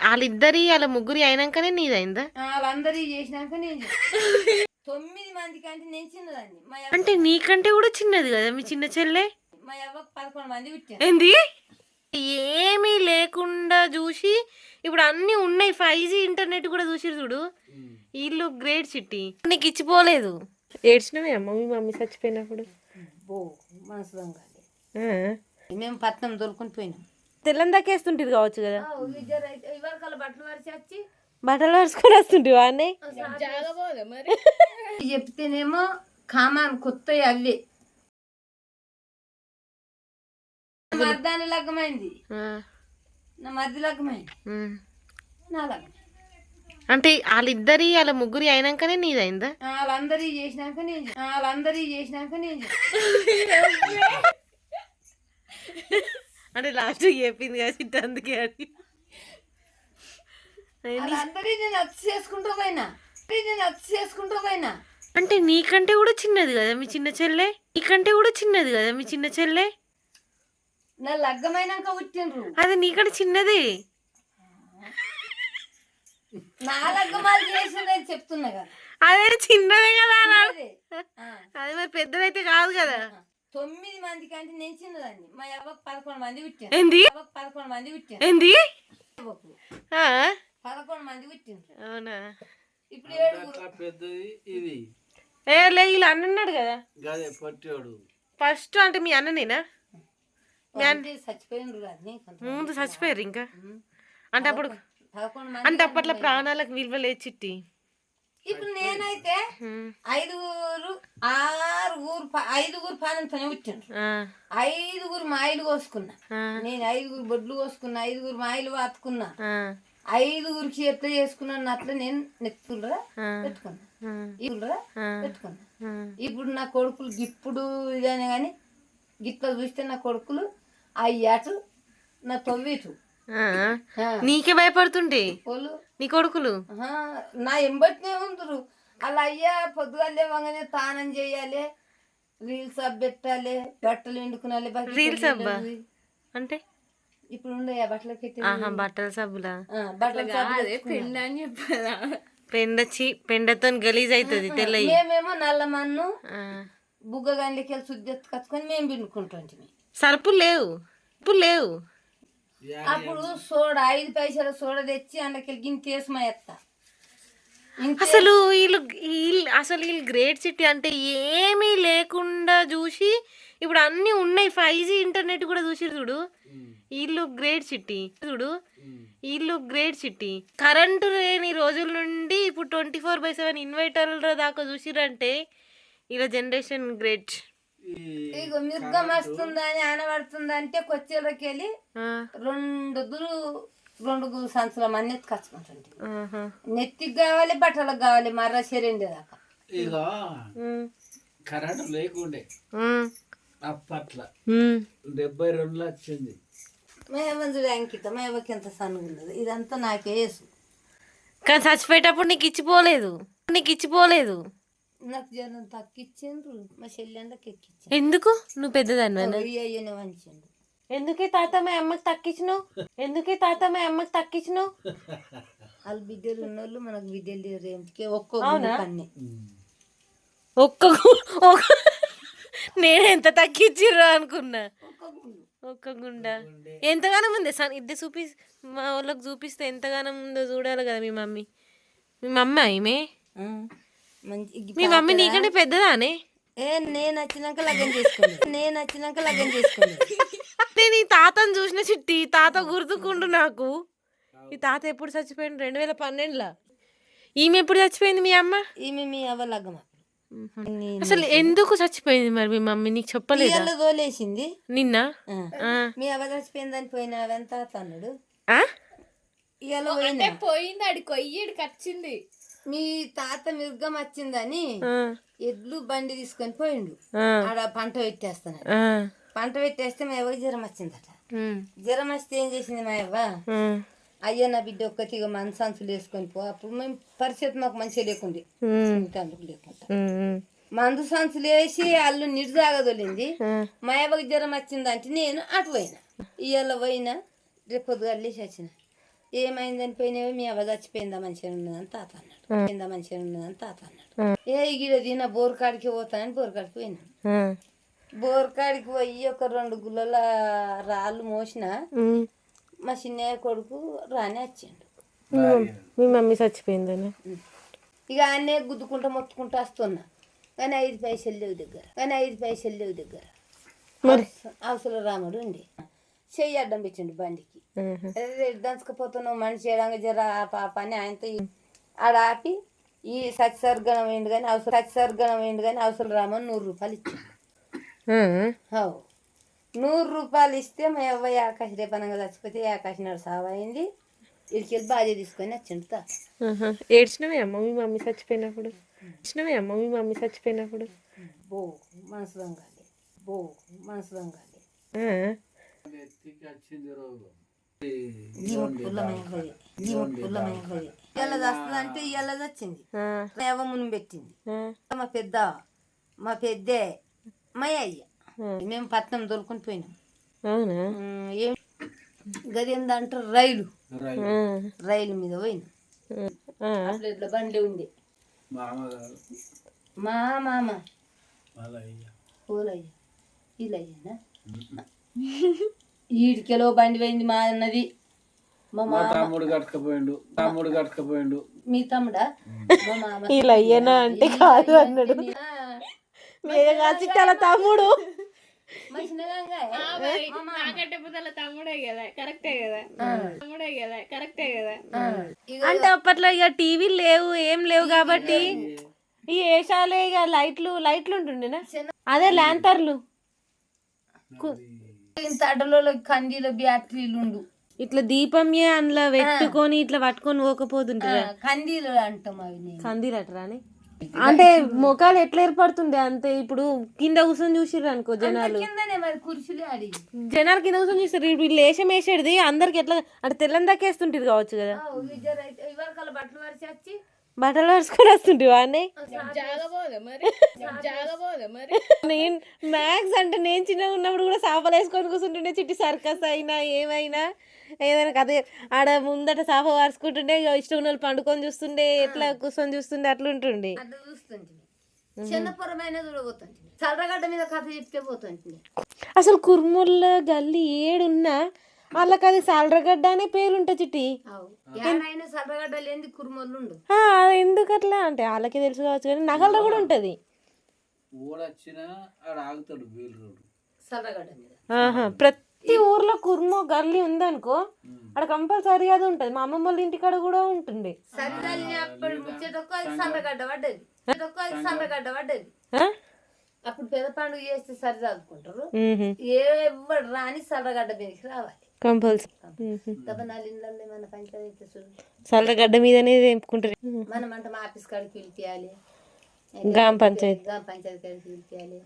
వాళ్ళిద్దరి వాళ్ళ ముగ్గురి అయినాకనే నీదైందా? వాళ్ళందరి చేసినాక నేను 9 మంది కంటే నేను చిన్నదాన్ని. అంటే నీకంటే కూడా చిన్నది కదా మీ చిన్న చెల్లె. మా అవ్వకు 11 మంది పుట్టారు. ఏంది? ఏమీ లేకుండా చూసి ఇప్పుడు అన్నీ ఉన్నాయి. 5G ఇంటర్నెట్ కూడా చూసిరు చూడు. వీళ్ళు గ్రేట్ సిటీ. నీకు ఇచ్చిపోలేదు. ఏడ్చినవే అమ్మ మీ మమ్మీ చచ్చిపోయినప్పుడు? మనసులో మేము పట్నం దొరుకుని పోయినాం. తెల్లని దాకేస్తుంటుంది కావచ్చు కదా. ఇవరకాల బట్టలు వరిచి వచ్చి బట్టలు వరుసుకొని వస్తుంటివా అన్నీ? చెప్తేనేమో కామాన్ కొత్త అవే మర్దాని లగ్గమైంది, నా మధ్య లగ్గమైంది, నా లగ్గం. అంటే వాళ్ళిద్దరి వాళ్ళ ముగ్గురి అయినాకనే నీదైందా? వాళ్ళందరి చేసినాక నేను అంటే లాస్ట్ చెప్పింది కదా చిట్ట, అందుకే అది అందరి నేను అచ్చి చేసుకుంటూ పోయినా. అంటే నీకంటే కూడా చిన్నది కదా మీ చిన్న చెల్లె. నా లగ్గమైనాక పుట్టిండ్రు. అది నీకంటే చిన్నది. నా లగ్గమాలు చేసిందని చెప్తున్నా కదా. అదే చిన్నదే కదా. అదే మరి పెద్దదైతే కాదు కదా. 9 మంది కంటే నేను చిన్నదాన్ని. మా అవ్వకు 11 మంది పుట్టారు. ఏంది? 11 మంది పుట్టారు. 11 మంది పుట్టిండ్రు. అవునా? ఇప్పుడు 7 పెద్దది ఇది. ఇలా అన్నాడు కదా ఫస్ట్. అంటే మీ అన్ననేనా? చచ్చిపోయిండ్రు. ముందు చచ్చిపోయారు ఇంకా. అంటే అప్పుడు అంటే అప్పట్లో ప్రాణాలకు విలువ లేదు చిట్టి. ఇప్పుడు నేనైతే 5 పానంతోనే పుట్టిండ్రు. 5 మాయలు కోసుకున్నా. నేను 5 బొడ్లు కోసుకున్నా, 5 మాయలు వాతుకున్నా, 5 ఎట్లా చేసుకున్నాను అట్లా నేను నెత్తులరా పెట్టుకున్నా. ఇప్పుడు నా కొడుకులు ఇప్పుడు ఇదనే కానీ గిట్లా చూస్తే నా కొడుకులు అయ్యాటు నా 9 నీకే భయపడుతుండే నీ కొడుకులు. నా ఎంబటినే ఉందరు. అలా అయ్యా పొద్దుగా లేవగానే తానం చేయాలి, రీల్స్ అప్ పెట్టాలి, బట్టలు ఎండుకునాలి. రీల్స్ అబ్బా అంటే ఇప్పుడు ఉండే బట్టలు పెట్టి బట్టల సబ్బులా? పెండ అని చెప్పదా? పెండతో గలీజ్ అవుతుంది తెల్ల. మేమేమో నల్ల మన్ను బుగ్గ గండ్లకి వెళ్ళి శుద్ధి ఎత్తుకొచ్చుకొని మేము పిండుకుంటుంటే సరుపులు లేవు. అప్పుడు సోడా 5 పైసల సోడా తెచ్చి అందుకెళ్ళి గింత వేసి మా ఎత్త. అసలు వీళ్ళు గ్రేట్ సిటీ. అంటే ఏమీ లేకుండా చూసి ఇప్పుడు అన్నీ ఉన్నాయి. 5G ఇంటర్నెట్ కూడా చూసిరు చూడు. వీళ్ళు గ్రేట్ సిటీ. కరెంటు లేని రోజుల నుండి ఇప్పుడు 24/7 ఇన్వర్టర్ల దాకా చూసిరంటే ఇలా జనరేషన్ గ్రేట్. ఇక మిర్గం వస్తుందని ఆనబడుతుందంటే కొచ్చేలోకి వెళ్ళి 2 సంచుల మంది ఎత్తుకొచ్చుకుంటుంది. నెత్తికి కావాలి, బట్టలకు కావాలి, మర్ర చెరిండే దాకా. ఇక కరెంటు లేకుండే అప్పట్లో 72లో వచ్చింది. మేమంజుడు అంకిత మేమకి ఎంత సన్నుగా ఉన్నది. ఇదంతా నాకే వేసు. కానీ చచ్చిపోయేటప్పుడు నీకు ఇచ్చిపోలేదు. నాకు జనం తక్కిచ్చిండ్రు. మా చెల్లెండకి ఎక్కిచ్చి. ఎందుకు? నువ్వు పెద్దదాన్ని అయ్యనే వంచిండు. ఎందుకే తాత మా అమ్మకి తక్కించినావు? వాళ్ళు బిడ్డలు ఉన్నోళ్ళు మనకు బిడ్డలు లేరు. ఏంటికే ఒక్క నేను ఎంత తగ్గించిర్రు అనుకున్నా. ఒక్క గుండా ఎంతగానో ఉంది. ఇద్దరు మా వాళ్ళకి చూపిస్తే ఎంతగానో ఉందో చూడాలి కదా. మీ మమ్మీ ఈమె మీ మమ్మీ నీకంటే పెద్దదానే? నేను వచ్చినాక లగ్గం చేసుకోండి. నేను ఈ తాతను చూసిన చిట్టి. తాత గుర్తుకుండు నాకు. ఈ తాత ఎప్పుడు చచ్చిపోయింది? 2012లో. ఈమె ఎప్పుడు చచ్చిపోయింది మీ అమ్మ? ఈమె మీ అవ్వ లగ్గం. అసలు ఎందుకు చచ్చిపోయింది మరి మీ మమ్మీ? నీకు చెప్పలేదు? తోలేసింది నిన్న. మీ అవ్వ చచ్చిపోయిందని పోయినా ఎంత అన్నాడు. పోయింది ఆడి కొయ్యడికి వచ్చింది. మీ తాత మిర్గం వచ్చిందని ఎడ్లు బండి తీసుకొని పోయిండు. ఆడ పంట పెట్టేస్తున్నాడు. పంట పెట్టేస్తే మా అవ్వకి జ్వరం వచ్చిందట. జ్వరం వస్తే ఏం చేసింది మా అవ్వ, అయ్యా నా బిడ్డ ఒక్కటిగా మనసాంసులు వేసుకొని పో. అప్పుడు మేము పరిస్థితి మాకు మంచిగా లేకుండే, అందుకు లేకుండా మందు సంచులు వేసి వాళ్ళు నిడిదాగదొలింది. మా అవ్వకి జ్వరం వచ్చిందంటే నేను అటు పోయినా. ఇవాళ పోయినా, రేపు పొద్దుగా లేచి వచ్చిన. ఏమైందని పోయినావో మీ అవ్వ చచ్చిపోయిందా మంచిగా ఉన్నదని తాత అన్నాడు. పోయిందా మంచిగా ఉన్నదని తాత అన్నాడు. గిడ తిన బోర్కాడికి పోతానని బోర్కాడికి పోయినాను. బోర్కాడికి పోయి ఒక 2 గుల్లల రాళ్ళు మోసిన మా చిన్నయ్య కొడుకు రాని వచ్చిండు. మీ మమ్మీ చచ్చిపోయిందని ఇక అన్నే గుద్దుకుంటా మొత్తుకుంటా వస్తున్నా. కానీ 5 పైసలు లేవు దగ్గర. అవసరం రాముడు ఉండి చెయ్యి అడ్డం పెట్టిండు బండికి. దంచకపోతున్నావు మనిషి చేయడానికి జర పాప అని ఆయనతో ఆడ ఆపి ఈ సత్సర్గణం వేయండు కానీ అవసరం రామని 100 రూపాయలు ఇచ్చాడు. 100 రూపాయలు ఇస్తే మా అవ్వయ్య ఆకాశ రేపనంగా చచ్చిపోతే ఆకాశ నాడు సావైంది. ఇడికెళ్ళి బాధ్య తీసుకొని వచ్చిండు తా. ఏడ్చినవే అమ్మ మీ మమ్మీ చచ్చిపోయినప్పుడు? బో మనసు దొంగలి వచ్చింది రోజు ఇలా వస్తుందంటే ఇలా వచ్చింది. మా అవ్వ మును పెట్టింది. మా పెద్దే మా అయ్య మేము పట్నం దొరుకుని పోయినాం. అవునా? ఏం గది ఏందంటారు రైలు మీద పోయినాం. అట్లా ఇట్లా బండి ఉండే మా మామ పూలయ్య వీళ్ళయ్యనా ఈడికెలో బండి పోయింది మా అన్నది. మా తమ్ముడు కట్టుకపోయిండు. మీ తమ్ముడా? మా మామ ఇలా అయ్యనా అంటే కాదు అన్నాడు. చిట్టాల తమ్ముడు నాకంటే పొద్దుల తమ్ముడే కదా, కరెక్టే కదా. అంటే అప్పట్లో ఇక టీవీ లేవు ఏం లేవు కాబట్టి ఈ ఏషాలే ఇక లైట్లు ఉంటుండేనా? అదే ల్యాంతర్లు ఇంత అడలో కండీలో బ్యాటరీలు ఉండు. ఇట్లా దీపంయే అందులో పెట్టుకొని ఇట్లా పట్టుకొని పోకపోతుంటారా? కందీలు అంటాం అవి. కందీలు అట్రా అని అంటే మొఖాలు ఎట్లా ఏర్పడుతుండే అంతే. ఇప్పుడు కింద కూర్చొని చూసిర్రు అనుకో జనాలు, మరి కుర్చీలు ఆడి జనాలు కింద కూర్చొని చూస్తారు. వీళ్ళు వేషం వేసేది అందరికి ఎట్లా అంటే తెల్లని దక్కేస్తుంటారు కావచ్చు కదా. బట్టలు వరుసుకొని వస్తుంటే వాడిని నేను మ్యాక్స్ అంటే నేను చిన్నగా ఉన్నప్పుడు కూడా సాఫాలు వేసుకొని కూర్చుంటుండే. చిట్టి సర్కస్ అయినా ఏమైనా ఏదైనా కథ ఆడ ముందట సాఫా వారుచుకుంటుండే. ఇష్టం ఉన్న వాళ్ళు పండుకొని చూస్తుండే, ఎట్లా కూర్చొని చూస్తుండే అట్లా ఉంటుండే. అట్లా చూస్తుంటే చిన్నపురమైన చూడబోతుంటే చల్లగడ్డ మీద కథ చెప్తే పోతుంటే. అసలు కుర్మూల గల్లి ఏడున్నా వాళ్ళకి అది సాలరగడ్డ అనే పేరు ఉంటుంది చిట్టి. చల్లగడ్డ లేని కుర్మోళ్ళు ఉండు. ఎందుకు అట్లా అంటే వాళ్ళకి తెలుసు కావచ్చు కానీ నగల్లో కూడా ఉంటది. చల్లగడ్డ మీద ప్రతి ఊర్లో కుర్మో గల్లీ ఉందనుకో అక్కడ కంపల్సరీ అది ఉంటది. మా అమ్మమ్మ వాళ్ళ ఇంటికాడ కూడా ఉంటుంది. సల్లగడ్డ పడ్డది. అప్పుడు పెద్ద పండుగ చేస్తే సరి చదువుకుంటారు. ఎవరు రాని చల్లగడ్డ మీదకి రావాలి కంపల్సరీ. మన పంచాయతీ చూడు చల్లగడ్డ మీదనే తెంపుకుంటారు. మనం అంటే మా ఆఫీస్ కాడికి పిలిపియాలి, గ్రామ పంచాయతీ కాడికి పిలిపియాలి.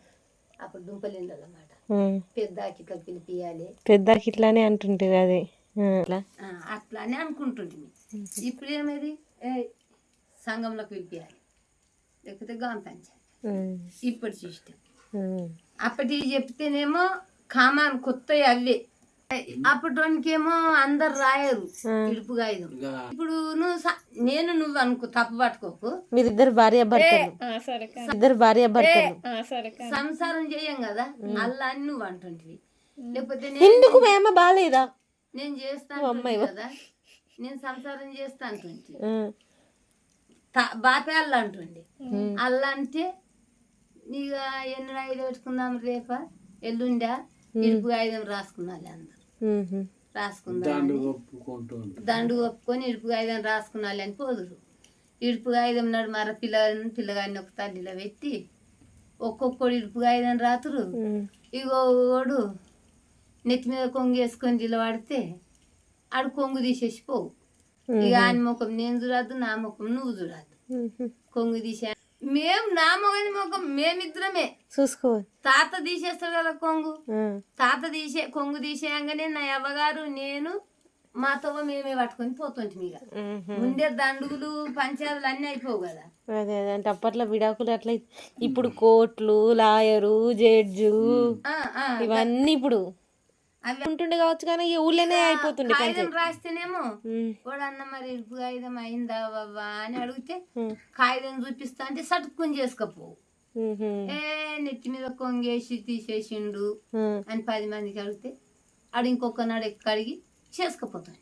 అప్పుడు దుంపలిండ్లు అన్నమాట. పెద్ద కిట్ల పిలిపియాలి. పెద్ద కిట్లానే అంటుంటది అది అట్లానే అనుకుంటుంది. ఇప్పుడు ఏమేది సంఘంలోకి పిలిపియాలి, లేకపోతే గ్రామ పంచాయతీ. ఇప్పటి సిస్టమ్. అప్పటి చెప్తేనేమో కామాన్ కొత్త అవే. అప్పటికేమో అందరు రాయరు ఇడుపుగా. ఇప్పుడు నువ్వు అనుకో, తప్పు పట్టుకోకు. మీరిద్దరు భార్య భర్తలు సంసారం చేయం కదా అల్లా అని నువ్వు అంటుంటివి. లేకపోతే ఎందుకు మేమ బాగాలేదా నేను చేస్తాను కదా, నేను సంసారం చేస్తా అంటుంటి. బాపే అల్ల అంటుండే. అల్ల అంటే ఇక ఎన్ని ఐదు పెట్టుకుందాం, రేపా ఎల్లుండా ఇడుపు ఆయుధం రాసుకున్నాలి. అందరు రాసుకుందాం, దండు ఒప్పుకొని ఇడుపు ఆయుధం రాసుకున్నాలి అని పోదురు. ఇడుపు ఆయుధం నాడు మర పిల్లగాడిని ఒక తల్లిలో పెట్టి ఒక్కొక్కడు ఇడుపు ఆయుధం రాతురు. ఇగోడు నెత్తి మీద కొంగు వేసుకొని నిలబడితే ఆడు కొంగు తీసేసి పోవు. ఇక ఆయన ముఖం నేను చూడద్దు, నా ముఖం నువ్వు చూడద్దు. కొంగు తీసే నా మొగని ముఖం మేమిద్దరమే చూసుకో. తాత తీసేస్తాడు కదా కొంగు. కొంగు తీసేయంగానే నా అవ్వగారు నేను మా తవ్వ మేమే పట్టుకొని పోతుంటే ఇక ముందే దండుగులు పంచాయతీలు అన్నీ అయిపోవు కదా. అదే అంటే అప్పట్లో విడాకులు అట్లా. ఇప్పుడు కోర్టులు, లాయరు, జడ్జు ఇవన్నీ ఇప్పుడు అవి ఉంటుండే కావచ్చు కానీ ఈ ఊళ్ళోనే అయిపోతుండే కాగితం రాస్తేనేమో వాడన్న మరి కాగితం అయిందా బాబా అని అడిగితే కాగితం చూపిస్తా అంటే సటుక్కుని చేసుకపోవు. నెత్తి మీద కొంగేసి తీసేసిండు అని 10 మందికి అడిగితే ఆడు ఇంకొక నాడు కడిగి చేసుకపోతాడు.